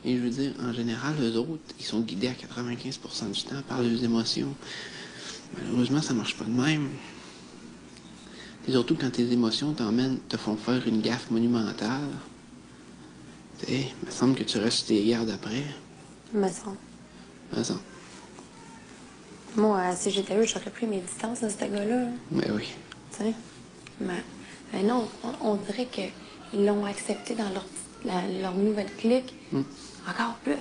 Et je veux dire, en général, eux autres, ils sont guidés à 95% du temps par leurs émotions. Malheureusement, ça marche pas de même. Et surtout quand tes émotions te font faire une gaffe monumentale. Tu sais, il me semble que tu restes sur tes gardes après. Me semble. Me semble. Moi, si j'étais eux, j'aurais pris mes distances de ce gars-là. Mais oui. Tu sais? Mais non, on dirait qu'ils l'ont accepté dans leur nouvelle clique. Encore plus.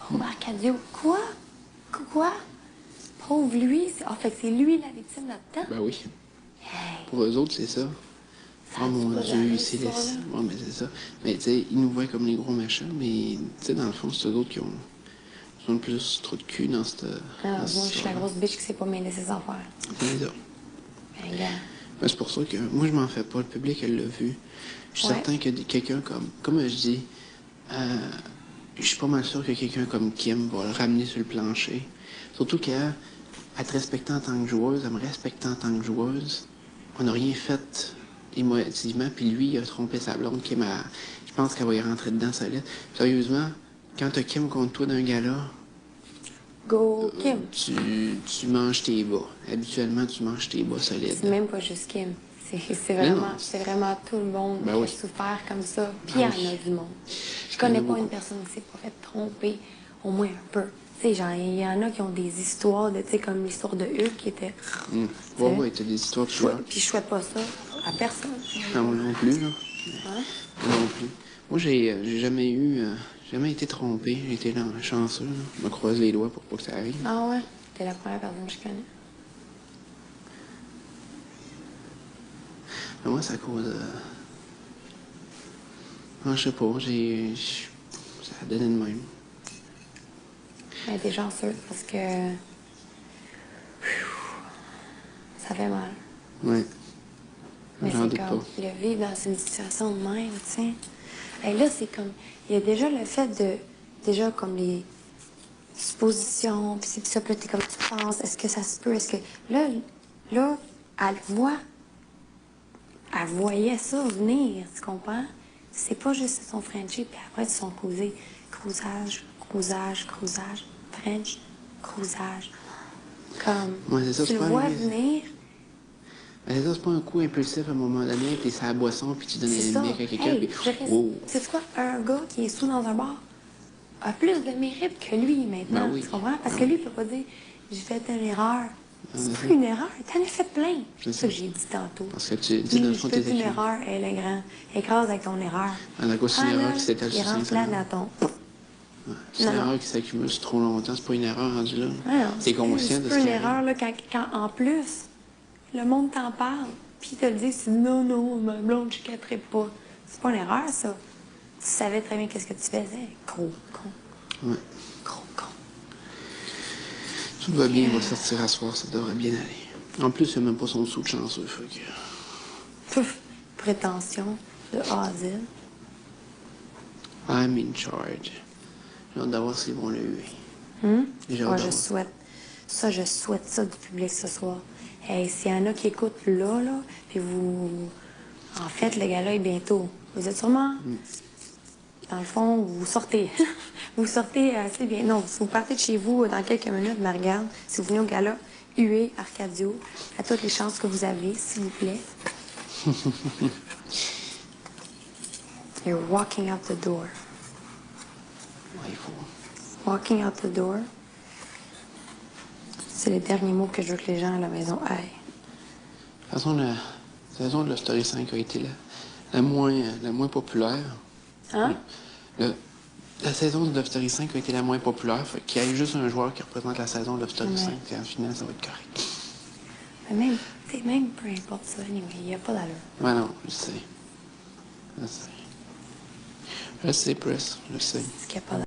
Pauvre Arcadio. Quoi? Quoi? Pauvre lui. Fait que c'est lui la victime là-dedans? Ben oui. Hey. Pour eux autres, c'est ça. Ça Oh a-tu mon pas Dieu, d'allure, c'est cette les... histoire-là? Ouais, mais c'est ça. Mais tu sais, ils nous voient comme les gros méchants, mais tu sais, dans le fond, c'est eux autres qui ont le plus trop de cul dans cette Alors, dans cette moi, je suis la histoire-là. grosse bitch qui sait pas mêler ses affaires. C'est ça. Ben, gars. Ben, c'est pour ça que moi, je m'en fais pas. Le public, elle l'a vu. Je suis Ouais. certain que quelqu'un comme je dis, je suis pas mal sûr que quelqu'un comme Kim va le ramener sur le plancher. Surtout qu'elle te respectait en tant que joueuse, elle me respectait en tant que joueuse. On n'a rien fait émotivement, puis lui, il a trompé sa blonde. Kim je pense qu'elle va y rentrer dedans solide. Sérieusement, quand t'as Kim contre toi d'un gala, Go Kim. tu manges tes bas. Habituellement, tu manges tes bas solides. C'est même pas juste Kim. C'est Mais non. vraiment tout le monde Ben qui oui. a souffert comme ça. Puis il y Ben en oui. a du monde. Je Il y en connais a pas beaucoup. une personne qui s'est pas fait tromper, au moins un peu. Tu sais, genre, il y en a qui ont des histoires, tu sais, comme l'histoire de Hugues qui était. Ouais, ouais, t'as des histoires de choix. Puis je souhaite pas ça à personne. Non, moi non plus, là. Hein? Moi non plus. Moi, j'ai jamais été trompé. J'ai été là, chanceux, là. Je me croise les doigts pour pas que ça arrive. Ah ouais? T'es la première personne que je connais. Mais moi, c'est à cause de... Non, je sais pas, ça a donné de même. Mais t'es chanceux parce que. Ça fait mal. Ouais. Mais J'en c'est doute comme pas. le vivre dans une situation de même, tu sais. Et là, c'est comme. Il y a déjà le fait de. Déjà, comme les suppositions, puis c'est ça, puis là, t'es comme tu penses, est-ce que ça se peut, est-ce que. Là, elle voit. Elle voyait ça venir, tu comprends? C'est pas juste son Frenchie, puis après, c'est son causé. Crousage, French, crousage. Comme. Ouais, c'est ça, tu c'est le pas vois arrivé. venir. Mais ça, c'est pas un coup impulsif à un moment donné, t'es sur la boisson, puis tu donnes C'est un ça. mic à quelqu'un, Hey, puis... Wow. c'est quoi? Un gars qui est sous dans un bar a plus de mérite que lui maintenant. Ben oui. Tu comprends? Parce Ben que lui, oui. il peut pas dire j'ai fait une erreur. C'est Mhm. pas une erreur. T'en as fait plein. C'est C'est ça que ça. j'ai dit tantôt. Parce que tu dis, dans le Oui, fond, je fais t'es une écrit. erreur, elle est grande. Écrase avec ton erreur. En à cause, c'est une erreur qui s'étale il sur rentre 500 là ans. dans ton. C'est une Non, non. erreur qui s'accumule sur trop longtemps. C'est pas une erreur rendue là. Ah non, T'es conscient de c'est ce pas une qui erreur arrive. là, quand en plus, le monde t'en parle. Puis ils te le disent, tu dis, non, non, ma blonde, je ne quitterai pas. C'est pas une erreur, ça. Tu savais très bien qu'est-ce que tu faisais. Gros con. Ouais. Gros con. Tout va bien, il va sortir à soir, ça devrait bien aller. En plus, il n'a même pas son sou de chanceux, fait que... Pouf. Prétention de A à Z. I'm in charge. J'ai hâte d'avoir s'ils vont le huer. J'ai hâte Moi, d'avoir. je souhaite ça du public ce soir. Hey, s'il y en a qui écoutent là, puis vous... En fait, le gars-là est bientôt. Vous êtes sûrement... Dans le fond, vous sortez. Vous sortez assez bien. Non, si vous partez de chez vous dans quelques minutes, mais regarde, si vous venez au gala, huez Arcadio, à toutes les chances que vous avez, s'il vous plaît. You're walking out the door. Ouais, il faut. Walking out the door. C'est les derniers mots que je veux que les gens à la maison aillent. De toute façon, la saison de Love Story 5 a été la moins populaire. Hein? La saison de Love Story 5 a été la moins populaire. Fait qu'il y ait juste un joueur qui représente la saison de Love Story 5, et en finale, ça va être correct. Mais même peu importe ça, anyway, il n'y a pas d'allure. Ouais, non, je sais. Je sais. Je sais, Press, je sais. C'est qu'il n'y a pas d'allure.